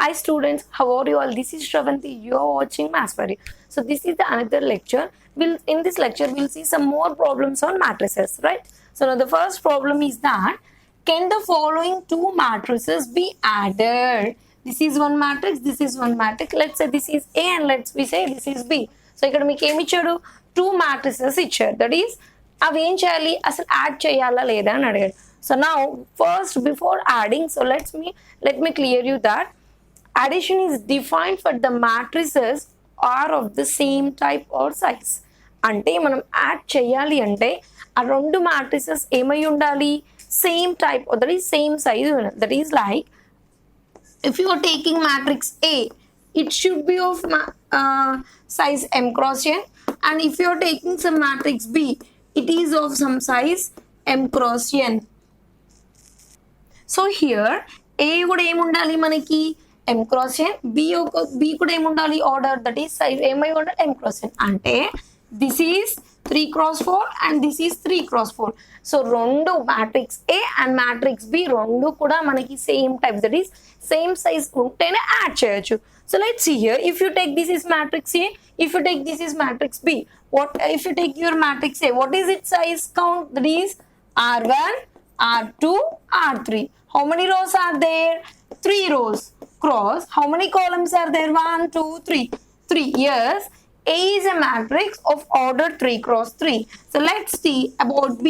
Hi students, how are you all? This is Shravanti. You are watching Mathsferry. So this is the another lecture. In this lecture we'll see some more problems on matrices, right? So now the first problem is that can the following two matrices be added? This is one matrix, this is one matrix. Let's say this is A and let's we say this is B. So ఇక్కడ మీకు ఏమి ఇచ్చాడు two matrices ఇచ్చారు. That is అవి ఏం చేయాలి అసలు add చేయాలా లేదా అని అడిగాడు. So now first before adding, so let me clear you that addition is defined for the matrices are of the same type or size. అంటే మనం యాడ్ చేయాలి అంటే ఆ రెండు matrices ఏమై ఉండాలి same type or that is same size. That is like if you are taking matrix A, it should be of size m cross n, and if you are taking some matrix B, it is of some size m cross n. So here A కూడా ఏముండాలి మనకి m cross n, B కూడా ఏముండాలి order that is size ఏమై ఉండాలి m cross n. అంటే this is 3 cross 4 and this is 3 cross 4. So రెండు matrix A and matrix B రెండు కూడా మనకి same type, that is same size ఉంటేనే యాడ్ చేయొచ్చు. So let's see here, if you take this is matrix A, if you take this is matrix B, what if you take your matrix A, what is its size count? That is R1, R2, R3. How many rows are there? 3 rows. Cross, how many columns are there? 1, 2, 3. 3. Yes, A is a matrix of order 3 cross 3. So let's see about B.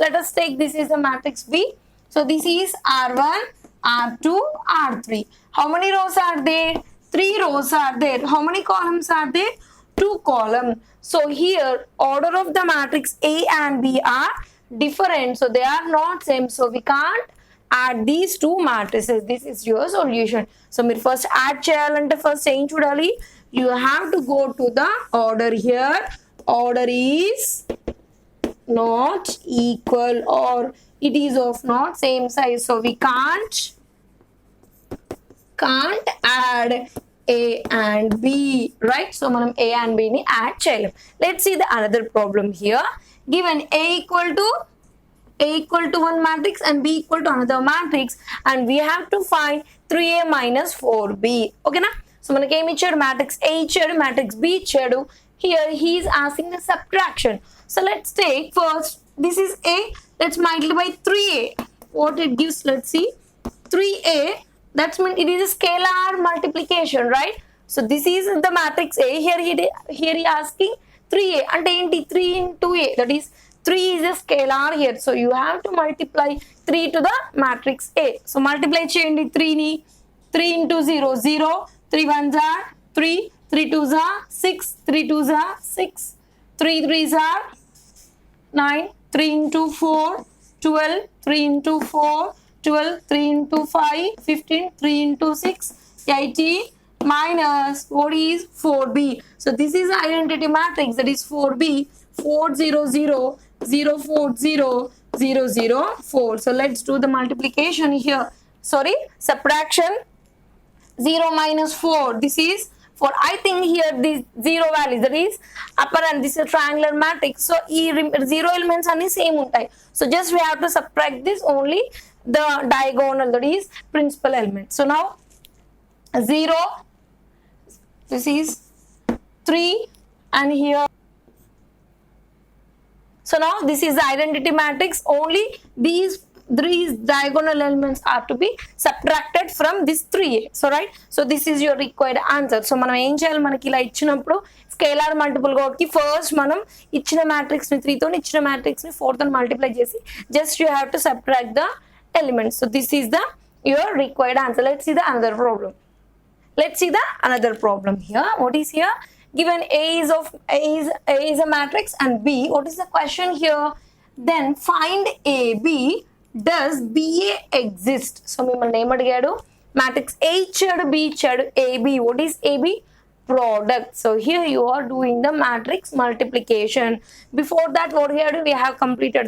Let us take this is a matrix B. So this is R1, R2, R3. How many rows are there? 3 rows are there. How many columns are there? 2 columns. So here order of the matrix A and B are different. So they are not same. So we can't add these two matrices. This is your solution. So మీరు first add చేయాలంటే first ఏం చూడాలి? You have to go to the order here. Order is not equal or it is of not same size. So we can't add A and B, right? So మనం A and B ని add చేయలేం. Let's see the another problem here. Given A equal to one matrix and B equal to another matrix, and we have to find 3A minus 4B. Okay na? So మనకి ఏమి ఇచ్చాడు matrix A ఇచ్చాడు, matrix B ఇచ్చాడు. Here he is asking the subtraction. So let's take first this is A, let's multiply 3A. What it gives, let's see. 3A, that's mean it is a scalar multiplication, right? So this is the matrix A. Here he asking 3A అంటే ఏంటి 3 into A, that is 3 is a scalar here. So you have to multiply 3 to the matrix A. So multiply చేయండి 3 ని. 3 into 0 0, 3 1s are 3, 3 2s are 6, 3 2s are 6, 3 3s are 9, 3 into 4 12, 3 into 4 12, 3 into 5 15, 3 into 6 18 minus what is 4B. So this is identity matrix, that is 4B. 4 0 0 0 4 0 0 0 4. So let's do the multiplication here. Sorry, subtraction. 0 minus 4. This is for, I think here this 0 value, that is upper and this is a triangular matrix. So e 0 elements are same untai. So just we have to subtract this only the diagonal, that is principal element. So now 0, this is 3 and here. So now this is the identity matrix, only these diagonal elements are to be subtracted from this 3A. So right, so this is your required answer. So మనం ఏం చేయాలి, మనకి ఇలా ఇచ్చినప్పుడు scalar multiple కాబట్టి first మనం ఇచ్చిన matrix ని 3 తో ఇచ్చిన మ్యాట్రిక్స్ ని 4 తో మల్టిప్లై చేసి just you have to subtract the elements. So this is the your required answer. Let's see the another problem here. What is here? Given A is a matrix and B, what is the question here? Then find AB. Does BA exist? So మిమ్మల్ని ఏం అడిగాడు, matrix A ఇచ్చాడు, B ఇచ్చాడు, AB. What is AB? Product. So here you are doing the matrix multiplication. Before that what here we have completed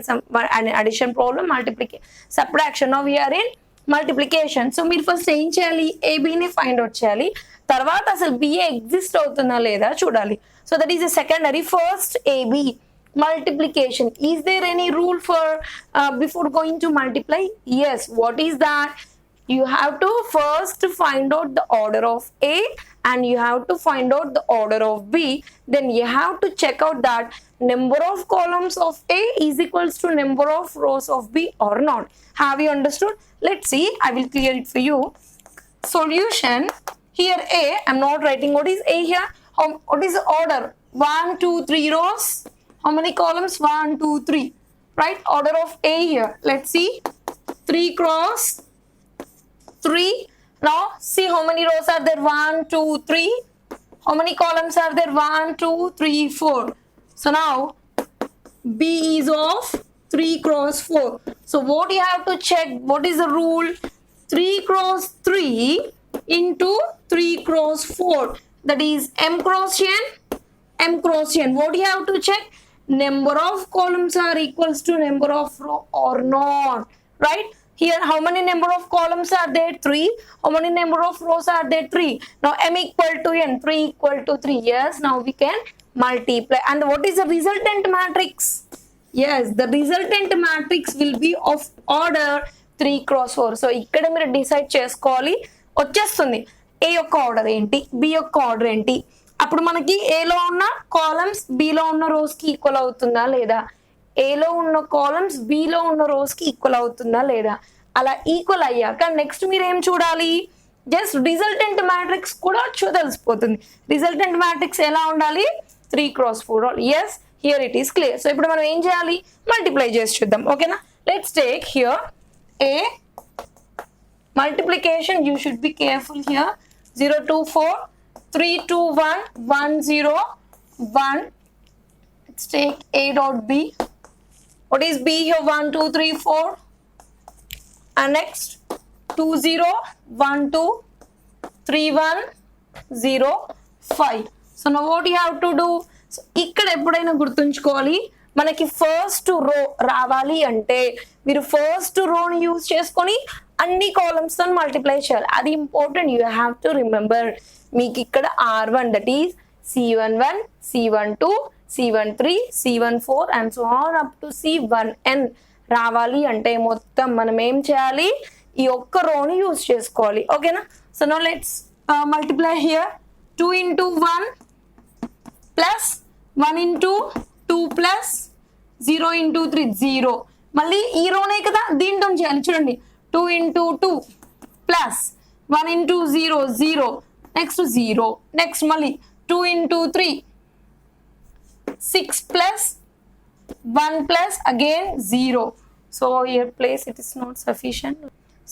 an addition problem, multiplication, subtraction. Now we are in multiplication. So మీరు first ఏం చేయాలి, AB ని find out చేయాలి, తర్వాత అసలు BA exist అవుతుందా లేదా చూడాలి. So that is a secondary. First AB multiplication. Is there any rule for before going to multiply? Yes. What is that? you have to first find out the order of A and you have to find out the order of B. Then you have to check out that number of columns of A is equals to number of rows of B or not. Have you understood? Let's see. I will clear it for you. Solution. Here A, I'm not writing what is A here. What is the order? 1, 2, 3 rows. How many columns? 1, 2, 3. Right? Order of A here. Let's see. 3 cross 3. Now see how many rows are there? 1, 2, 3. How many columns are there? 1, 2, 3, 4. So now B is of 3 cross 4. So what you have to check? What is the rule? 3 cross 3 into 3 cross 4. That is M cross N. M cross N. What you have to check? Number of columns are equals to number of row or not. Right? Here, how many number of columns are there? 3. How many number of rows are there? 3. Now, M equal to N, 3 equal to 3. Yes, now we can multiply. And what is the resultant matrix? Yes, the resultant matrix will be of order 3 cross 4. So, ఇక్కడ మీరు decide చేసుకోవాలి. వచ్చేస్తుంది A యొక్క order ఏంటి, B యొక్క order ఏంటి. అప్పుడు మనకి Aలో ఉన్న కాలమ్స్ Bలో ఉన్న రోస్కి ఈక్వల్ అవుతుందా లేదా, ఏలో ఉన్న కాలమ్స్ బిలో ఉన్న రోస్ కి ఈక్వల్ అవుతుందా లేదా. అలా ఈక్వల్ అయ్యాక నెక్స్ట్ మీరు ఏం చూడాలి? జస్ట్ రిజల్టెంట్ మ్యాట్రిక్స్ కూడా తెలిసిపోతుంది. రిజల్టెంట్ మ్యాట్రిక్స్ ఎలా ఉండాలి? 3 cross 4. Yes, here it is clear. So ఇప్పుడు మనం ఏం చేయాలి? మల్టిప్లై చేసి చూద్దాం. ఓకేనా? Let's take here a multiplication. You should be careful here. 0, 2, 4, 3, 2, 1, 1, 0, 1. Let's take A dot B. What is B here? 1, 2, 3, 4. And next 2, 0, 1, 2, 3, 1, 0, 5. So now what you have to do? So ఇక్కడ ఎప్పుడైనా గుర్తుంచుకోవాలి, మనకి ఫస్ట్ రో రావాలి అంటే మీరు first రోని use చేసుకొని అన్ని columns తో మల్టిప్లై చేయాలి. అది important. You have to remember. మీకు ఇక్కడ R1 that is C11, C12, C13, C14 and so on up to C1n రావాలి అంటే మొత్తం మనం ఏం చేయాలి? ఈ ఒక్క రోని యూజ్ చేసుకోవాలి. ఓకేనా? So now let's multiply here. 2 into 1 plus 1 into 2 plus 0 into 3 0. మళ్ళీ ఈ రోనే కదా, దీంతో చేయాలి. చూడండి, 2 into 2 plus 1 into 0 0. Next 0. Next మళ్ళీ 2 into 3 6 plus 1 plus again 0. So here place it is not sufficient.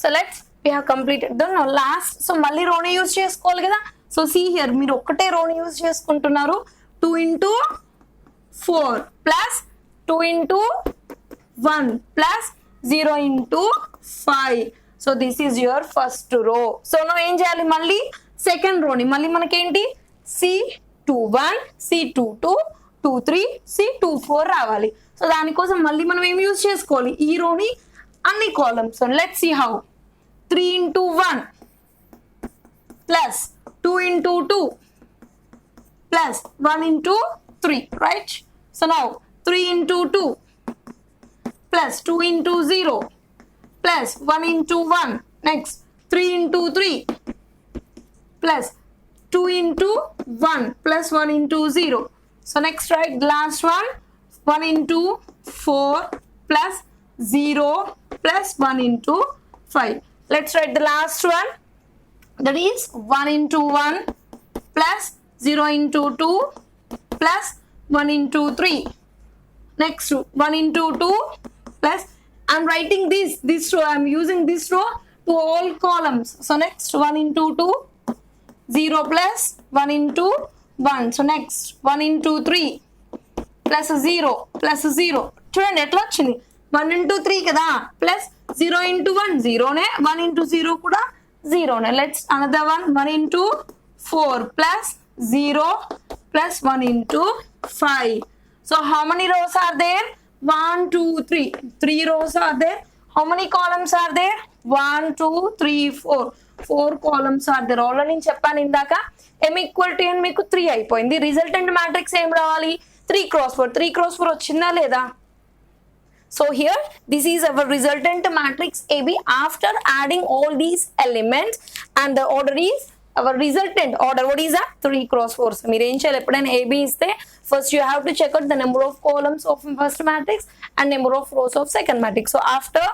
So we have completed the last. So మళ్ళీ రోని use చేసుకోవాలి కదా. సో see here మీరు ఒక్కటే రోని యూజ్ చేసుకుంటున్నారు. 2 into 4 plus 2 into 1 plus 0 into 5. So this is your first row. So now ఏం చేయాలి? మళ్ళీ second రోని మళ్ళీ మనకేంటి? C21, C22, 23, C24 రావాలి. సో దానికోసం మళ్ళీ మనం ఏం యూజ్ చేసుకోవాలి? ఈ రోని అన్ని columns. So let's see how. 3 into 1 plus 2 into 2 plus 1 into 3, right? So now 3 into 2 plus 2 into 0 plus 1 into 1. Next 3 into 3 plus 2 into 1 plus 1 into 0. So next write the last one. 1 into 4 plus 0 plus 1 into 5. Let's write the last one. That is 1 into 1 plus 0 into 2 plus 1 into 3. Next 1 into 2 plus, I'm writing this row. I'm using this row to all columns. So next 1 into 2 0 plus 1 into 1. So next 1 into 3 plus 0 plus 0. చూడండి ఎట్లా వచ్చింది? 1 into 3 కదా, plus 0 into 1 0నే, 1 into 0 కూడా 0నే. Let's another one. 1 into 4 plus 0 plus 1 into 5. So how many rows are there? 1, 2, 3. 3 rows are there. How many columns are there? 1, 2, 3, 4. 4 columns are there. Already నేను చెప్పాను ఇందాక m equal to n మీకు 3 అయిపోయింది. Resultant matrix ఏం రావాలి? 3 cross 4. 3 cross 4 వచ్చిందా లేదా? So here this is our resultant matrix AB after adding all these elements, and the order is our resultant order. What is that? 3 cross 4. So మీరు ఏం చేయాలి, ఎప్పుడైనా AB ఇస్తే first you have to check out the number of columns of first matrix and number of rows of second matrix. So after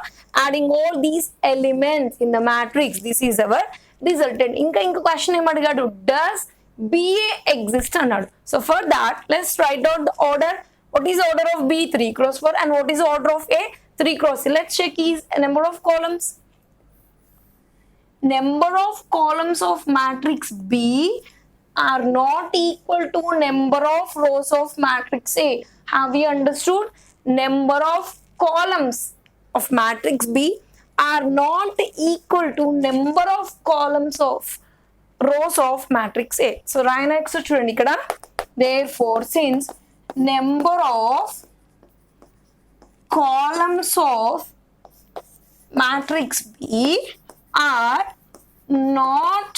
adding all these elements in the matrix, this is our resultant. ఇంకా question ఏం అడిగాడు, does BA exist అన్నాడు. So for that let's write out the order. What is the order of B? 3 cross 4. And what is the order of A? 3 cross 3. Let's check is number of columns. Number of columns of matrix B are not equal to number of rows of matrix A. Have you understood? Number of columns of matrix B are not equal to number of columns of rows of matrix A. So right next చూడండి ఇక్కడ, therefore since number of columns of matrix B are not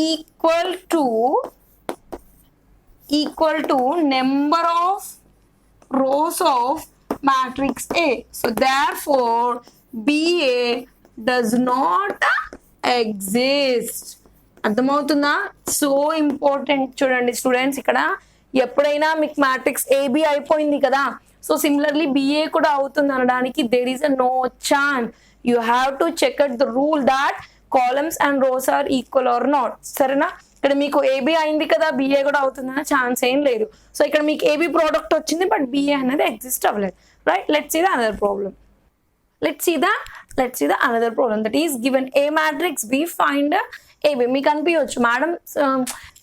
equal to number of rows of matrix A, so therefore BA does not exist. అర్థమవుతుందా? So important. చూడండి students, ఇక్కడ ఎప్పుడైనా మీకు matrix AB అయిపోయింది కదా, so similarly BA కూడా అవుతుంది అనడానికి there is a no chance. You have to check out the rule that columns and rows are equal or not. సరేనా? ఇక్కడ మీకు AB అయింది కదా, BA కూడా అవుతుందన్న ఛాన్స్ ఏం లేదు. సో ఇక్కడ మీకు AB ప్రోడక్ట్ వచ్చింది, బట్ BA అనేది ఎగ్జిస్ట్ అవ్వలేదు. Right, let's see the another problem. Let's see the another problem, that is given A matrix B, find AB. మీకు అనిపించవచ్చు madam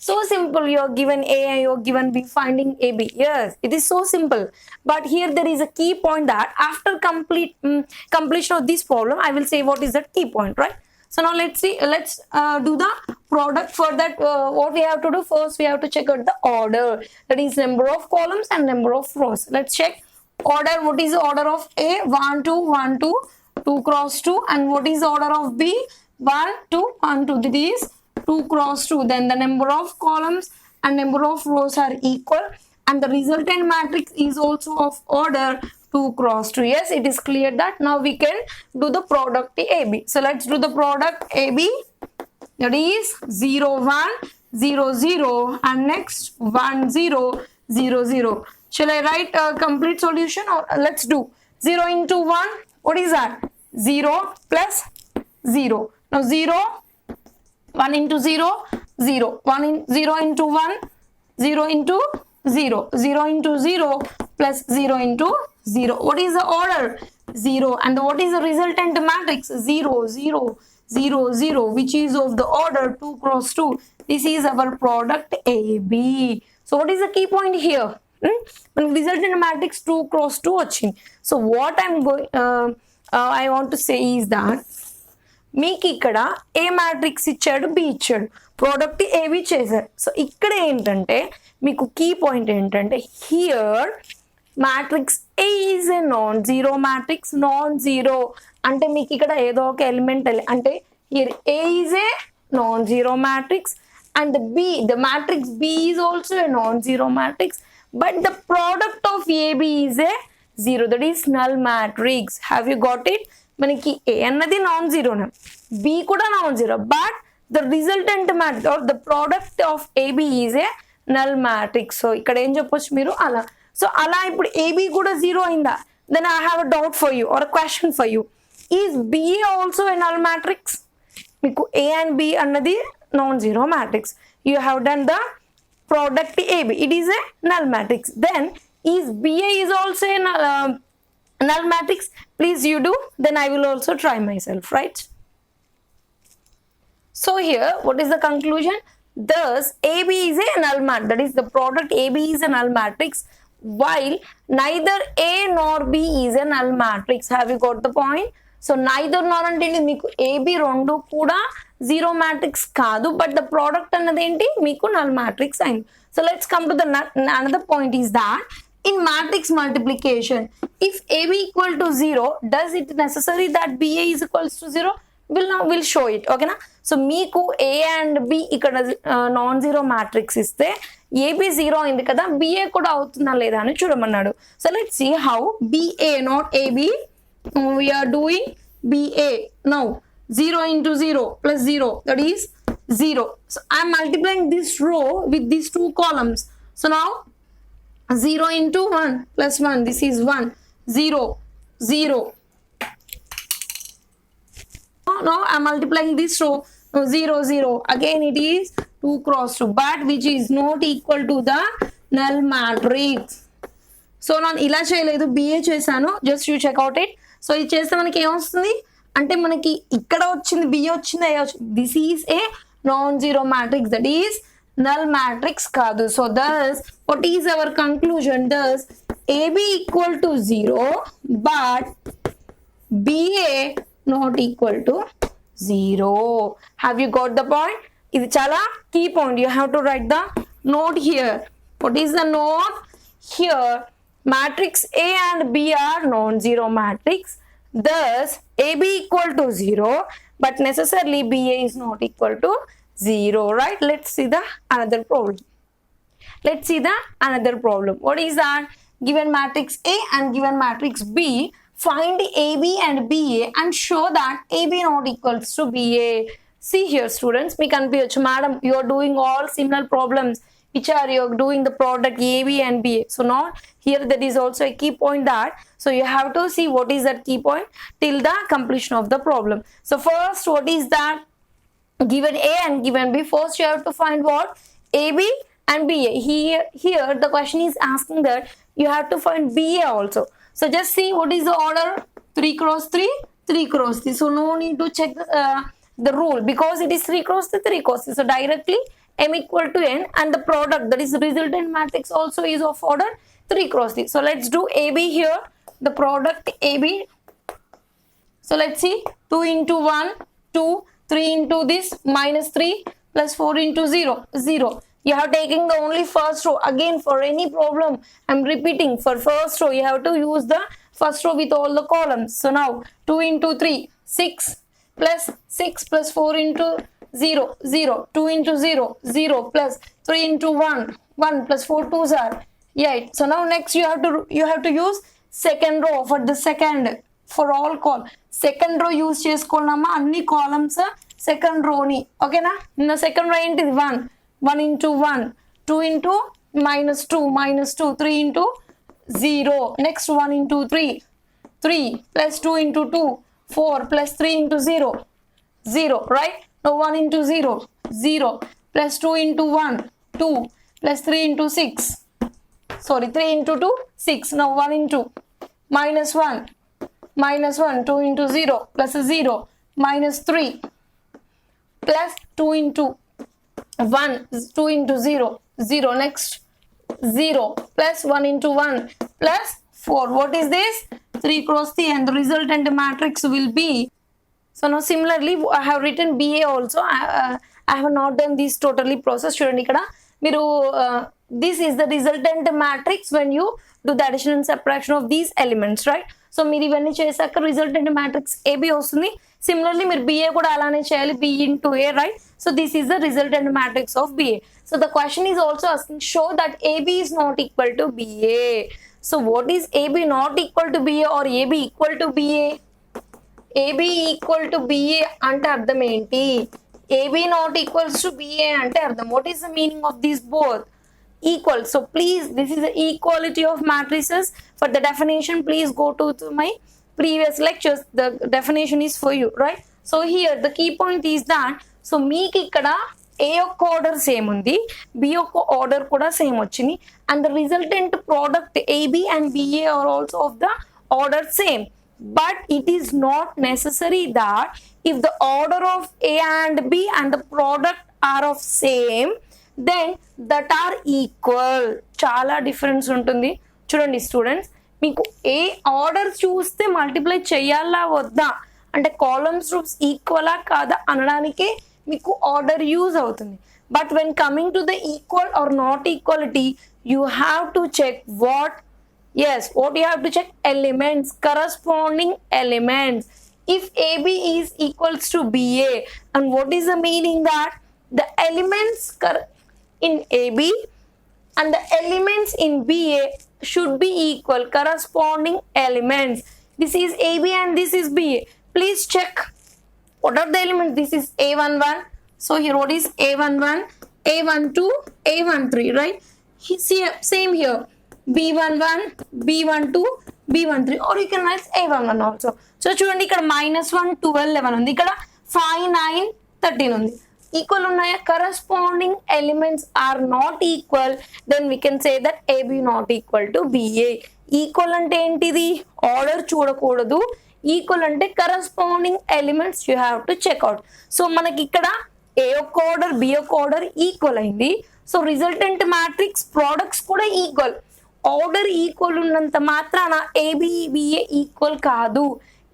so simple, you're given A and you're given B, finding AB. Yes, it is so simple, but here there is a key point that after completion of this problem I will say what is that key point, right? So now let's do the product. For that what we have to do, first we have to check out the order, that is number of columns and number of rows. Let's check order. What is the order of A? 1 2 1 2 2 cross 2. And what is the order of B? 1 2 1 2. That is 2 cross 2. Then the number of columns and number of rows are equal, and the resultant matrix is also of order 2 cross 2. Yes, it is clear that now we can do the product AB. So let's do the product AB, that is 0 1 0 0 and next 1 0 0 0. Shall I write a complete solution, or let's do 0 into 1? What is that? 0 plus 0. Now 0, 1 into 0, 0. 0 into 1, 0 into 0. 0 into 0 plus 0 into 0. What is the order? 0. And what is the resultant matrix? 0 0 0 0, which is of the order 2 cross 2. This is our product AB. So what is the key point here? Resultant matrix 2 cross 2 వచ్చింది. So what I want to say is that మీకు ఇక్కడ ఏ matrix ఇచ్చాడు, B ఇచ్చాడు, product ఏవి చేశారు. So ఇక్కడ ఏంటంటే మీకు కీ పాయింట్ ఏంటంటే, here matrix A is a non zero matrix. Non zero అంటే మీకు ఇక్కడ ఏదో ఒక ఎలిమెంట్, అంటే here A is a non zero matrix and the matrix B is also a non-zero matrix, but the product of AB is a 0, that is null matrix. Have you got it? మనకి A అన్నది non zero, B కూడా non zero, but the resultant matrix or the product of AB is a null matrix. So ఇక్కడ ఏం చెప్పొచ్చు మీరు అలా. So అలా ఇప్పుడు AB కూడా జీరో అయిందా, then I have a doubt for you or a question for you, is BA also a null matrix? మీకు A and B అన్నది non-zero matrix. You have done the product AB. It is a null matrix. Then is BA is also a null matrix? Please you do. Then I will also try myself, right? So here, what is the conclusion? Thus, AB is a null matrix. That is the product AB is a null matrix, while neither A nor B is a null matrix. Have you got the point? So neither nor అంటే మీకు AB రెండు కూడా zero matrix కాదు, but the product అన్నది ఏంటి మీకు null matrix అయింది. So let's come to the another point is that in matrix multiplication, if AB equal to 0, does it necessary that BA is equals to 0? Will show it ఓకేనా. So మీకు A and B ఇక్కడ non zero matrix ఇస్తే AB zero అయింది కదా, BA కూడా అవుతుందా లేదా అని చూడమన్నాడు. So let's see how BA not AB we are doing BA now 0 into 0 plus 0, that is 0. So I am multiplying this row with these two columns. So now 0 into 1 plus 1, this is 1, 0, 0. Now I am multiplying this row, 0, 0. Again it is 2 cross 2, but which is not equal to the null matrix. So నేను ఇలా చేయలేదు, BA చేశాను, just you check out it. So ఇది చేస్తే మనకి ఏమొస్తుంది అంటే మనకి ఇక్కడ వచ్చింది బిఏ వచ్చింది, ఏ వచ్చింది, this is a non zero matrix, that is null matrix కాదు. So thus what is our conclusion, thus AB equal to 0 but BA not equal to 0. Have you got the point? ఇది చాలా key point, you have to write the note here. What is the note here? Matrix A and B are non-zero matrix. Thus, AB equal to 0, but necessarily BA is not equal to 0, right? Let's see the another problem. Let's see the another problem. What is that? Given matrix A and given matrix B, find AB and BA and show that AB not equals to BA. See here, students, me confuse, madam, you are doing all similar problems which are you are doing the product AB and BA. So now here there is also a key point that, so you have to see what is that key point till the completion of the problem. So first, what is that? Given A and given B, first you have to find what? AB and BA. Here the question is asking that you have to find BA also. So just see what is the order, 3 cross 3, 3 cross 3. So no need to check the rule because it is 3 cross 3, 3 cross 3. So directly M equal to N and the product, that is the resultant matrix, also is of order 3 cross 3. So let's do AB here, the product AB. So let's see, 2 into 1, 2, 3 into this, minus 3 plus 4 into 0, 0. You have taken the only first row. Again, for any problem, I'm repeating, for first row, you have to use the first row with all the columns. So now, 2 into 3, 6 plus 4 into 0, 0, 2 into 0, 0 plus 3 into 1, 1 plus 4 2s are 8. So now next you have to use second row for the second, for all column. Second row use చేసుకున్నామా అన్ని columns second row ni, okay na? In the second row ఏంటిది 1, 1 into 1, 2 into minus 2, 3 into 0. Next 1 into 3, 3 plus 2 into 2, 4 plus 3 into 0, 0, right? Now 1 into 0, 0 plus 2 into 1, 2 plus 3 into 6. Sorry, 3 into 2, 6. Now 1 into minus 1, 2 into 0 plus 0, minus 3 plus 2 into 1, 2 into 0, 0. Next 0 plus 1 into 1 plus 4. What is this? 3 cross 3 and the resultant matrix will be. So now similarly I have written BA also. I have not done this totally process. చూడండి ఇక్కడ మీరు this is the resultant matrix when you do the addition and subtraction of these elements, right? So మీరు ఇవన్నీ చేశాక resultant matrix AB వస్తుంది. Similarly మీరు BA కూడా అలానే చేయాలి, B into A, right? So this is the resultant matrix of BA. So the question is also asking, show that AB is not equal to BA. So what is AB not equal to BA or AB equal to BA? AB equal to BA అంటే అర్థం ఏంటి? AB not equals to BA అంటే అర్థం, what is the meaning of these both? Equal. So please, this is the equality of matrices. For the definition, please go to my previous lectures. The definition is for you, right? So here the key point is that, so మీకు ఇక్కడ A యొక్క order same ఉంది, B యొక్క order కూడా same వచ్చింది, and the resultant product AB and BA are also of the order same. But it is not necessary that if the order of A and B and the product are of same, then that are equal. చాలా difference ఉంటుంది. చూడండి students, మీకు ఏ order చూస్తే multiply చేయాలా వద్దా అంటే columns రూప్స్ ఈక్వలా కాదా అనడానికి మీకు ఆర్డర్ యూజ్ అవుతుంది. But when coming to the equal or not equality, you have to check what, yes, what you have to check? Elements, corresponding elements. if AB is equals to BA, and what is the meaning that the elements in AB and the elements in BA should be equal, corresponding elements. This is AB and this is BA. Please check what are the elements. This is A11. So here what is A11, A12, A13, right? See, same here, B11, B12, B13, or you can write A11 also. So చూడండి ఇక్కడ -1, 12, 11 ఉంది, ఇక్కడ 5, 9, 13 ఉంది. Equal ఉన్నాయా? Corresponding elements are not equal, then we can say that AB not equal to BA. Equal అంటే ఏంటిది? Order చూడకూడదు. Equal అంటే corresponding elements you have to check out. So మనకి ఇక్కడ ఏ యొక్క ఆర్డర్ బి యొక్క ఆర్డర్ ఈక్వల్ అయింది. సో రిజల్టెంట్ మ్యాట్రిక్స్ ప్రోడక్ట్స్ కూడా ఈక్వల్. ఆర్డర్ ఈక్వల్ ఉన్నంత మాత్రాన ఏబిబిఏ ఈక్వల్ కాదు.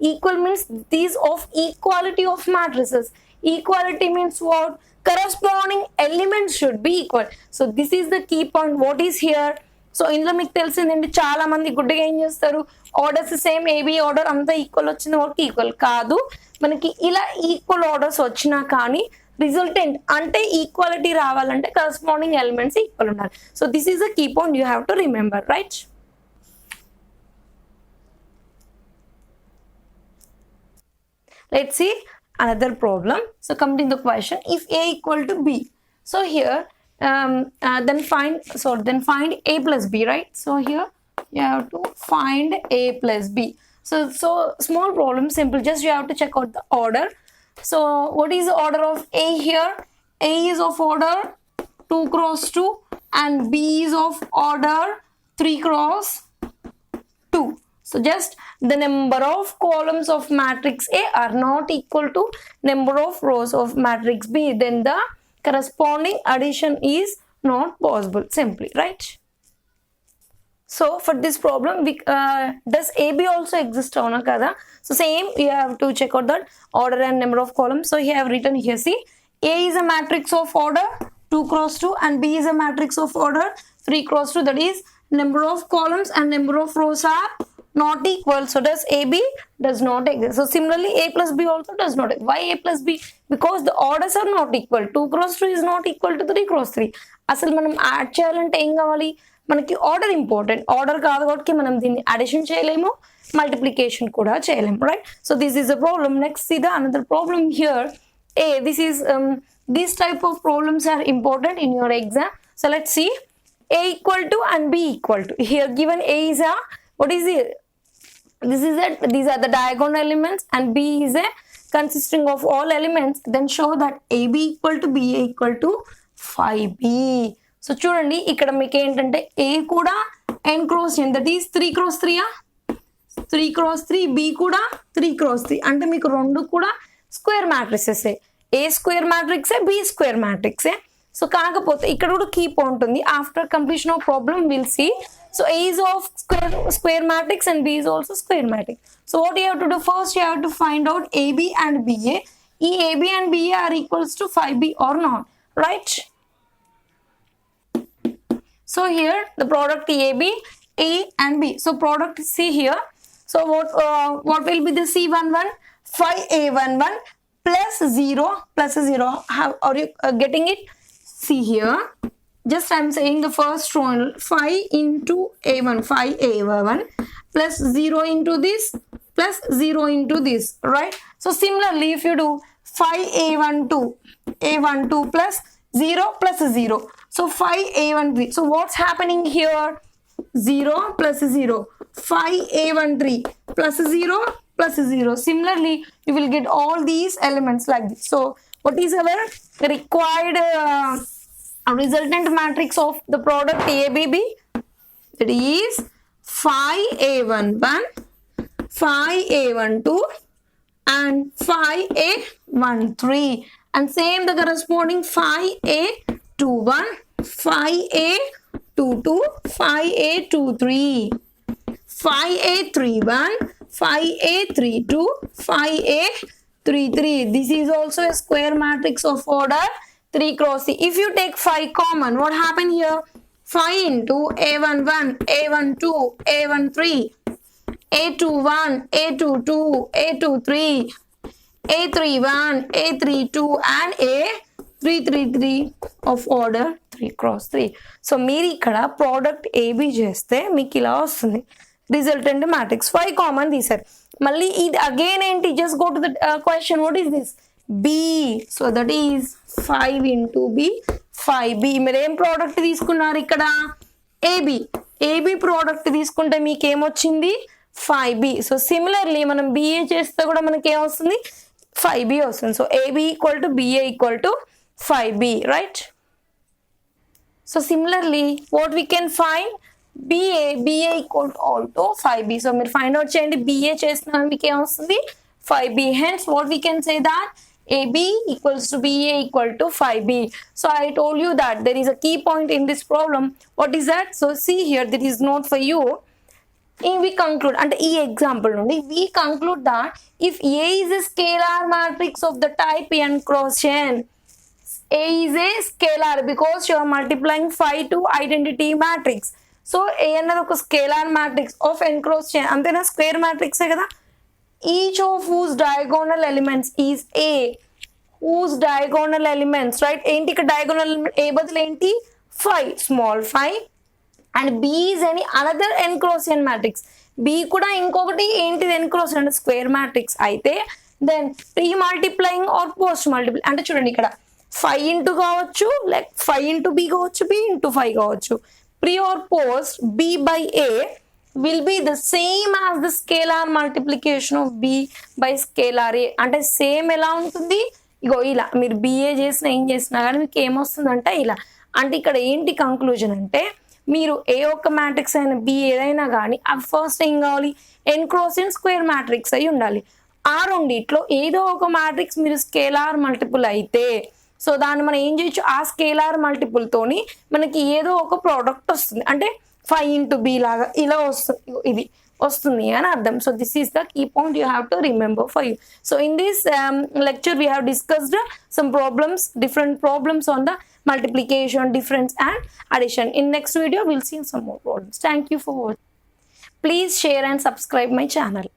Equal means these of equality of matrices. Equality means what? Corresponding elements should be equal. So this is the key point. What is here? So ఇందులో మీకు తెలిసిందండి, చాలా మంది గుడ్డగా ఏం చేస్తారు, ఆర్డర్స్ సేమ్ ఏబి ఆర్డర్ అంతా equal వచ్చింది వాళ్ళకి ఈక్వల్ కాదు. మనకి ఇలా ఈక్వల్ ఆర్డర్స్ వచ్చినా కానీ రిజల్టెంట్ అంటే ఈక్వాలిటీ రావాలంటే కరస్పాండింగ్ ఎలిమెంట్స్ ఈక్వల్ ఉండాలి. So this is the key point you have to remember, right? Let's see another problem. So coming to the question, if A equal to B, so here then find A plus B, right? So here you have to find A plus B. So small problem, simple, just you have to check out the order. So what is the order of A here? A is of order 2 cross 2 and B is of order 3 cross 2. So just the number of columns of matrix A are not equal to number of rows of matrix B, then the corresponding addition is not possible, simply, right? So for this problem, does AB also exist ona kada? So same, you have to check out that order and number of columns. So here I have written here, see, A is a matrix of order 2 cross 2 and B is a matrix of order 3 cross 2, that is number of columns and number of rows are not equal. So does AB does not exist. So similarly A plus B also does not exist. Why A plus B? Because the orders are not equal. 2 cross 2 is not equal to 3 cross 3. అసలు మనం add చేయాలంటే ఏం కావాలి, మనకి order important. Order కాదు కాబట్టి మనం దీన్ని అడిషన్ చేయలేము, మల్టిప్లికేషన్ కూడా చేయలేము, right? So this is a problem. Next see the another problem here. This is these type of problems are important in your exam. So let's see, A equal to and B equal to. Here given A is a, what is it? These are the diagonal elements and B is a consisting of all elements. Then show that AB equal to BA equal to 5B. So చూడండి ఇక్కడ మీకు ఏంటంటే A కూడా n cross n, that is 3 cross 3, 3 cross 3, B కూడా 3 cross 3, అంటే మీకు రెండు కూడా square matrices. A square matrix, B square matrix. So కాకపోతే ఇక్కడ కూడా కీ పాయింట్ ఉంది. After completion of problem will see. So A is of square matrix and B is also square matrix. So what you have to do, first you have to find out AB and BA. AB and BA are equals to 5B or not, right? So here the product AB, A and B. So product, see here. So what will be the C11? 5A11 plus 0 plus 0. How are you getting it? See here. Just I'm saying the first one, 5 into A1, 5A1 plus 0 into this plus 0 into this, right? So similarly, if you do 5A12, A12 plus 0 plus 0. So 5A13. So what's happening here? 0 plus 0. 5A13 plus 0 plus 0. Similarly, you will get all these elements like this. So what is our required resultant matrix of the product ABB? That is 5A11, 5A12 and 5A13, and same the corresponding 5A21, 5A22, 5A23, 5A31, 5A32, 5A33. This is also a square matrix of order 3 cross 3. If you take 5 common, what happened here? 5 into A11, A12, A13 A21, A22, A23, A31, A32 and A333 of order 3 cross 3. So మీరు ఇక్కడ product AB చేస్తే మీకు ఇలా వస్తుంది resultant matrix 5 common తీసారు మళ్ళీ ఇది again ఏంటి just go to the question what is this B so that is 5 into B 5B మీరు ఏం ప్రోడక్ట్ తీసుకున్నారు ఇక్కడ AB ప్రోడక్ట్ తీసుకుంటే మీకు ఏమొచ్చింది 5B సో సిమిలర్లీ మనం BA చేస్తే కూడా మనకి ఏమొస్తుంది 5B వస్తుంది so AB equal to BA equal to 5B right so similarly what we can find BA equal to also 5B so మీరు find out చేయండి BA చేస్తున్నారు మీకు ఏమొస్తుంది 5B hence what we can say that AB equals to BA equal to 5B so I told you that there is a key point in this problem what is that so see here that is note for you we conclude and e example nundi we conclude that if A is a scalar matrix of the type n cross n A is a scalar because you are multiplying 5 to identity matrix so A another oka scalar matrix of n cross n antena square matrix e kada each of whose diagonal elements is A whose diagonal elements right enti ka diagonal element A badal enti 5 small 5 and B is any another n cross n matrix B kuda inkokati enti n cross n square matrix aithe then pre multiplying or post multiply ante chudandi ikkada 5 into kavachu like 5 into B kavachu B into 5 kavachu pre or post B by A will be the same as the scalar multiplication of B by scalar A ante same ela untundi igo ila meer BA chesina em chesina gaani meeku em ostundante ila ante ikkada enti conclusion ante మీరు ఏ ఒక్క matrix అయినా B ఏదైనా కానీ అవి first ఏం కావాలి ఎన్ cross ఎన్ square matrix అయి ఉండాలి ఆ రెండిట్లో ఏదో ఒక మ్యాట్రిక్స్ మీరు స్కేలార్ మల్టిపుల్ అయితే సో దాన్ని మనం ఏం చేయొచ్చు ఆ స్కేలార్ మల్టిపుల్ తోని మనకి ఏదో ఒక ప్రోడక్ట్ వస్తుంది అంటే 5 into B లాగా ఇలా వస్తుంది ఇది వస్తుంది అని అర్థం so this is the key point you have to remember for you so in this lecture we have discussed some problems different problems on the multiplication difference and addition in next video we'll see some more problems thank you for watching please share and subscribe my channel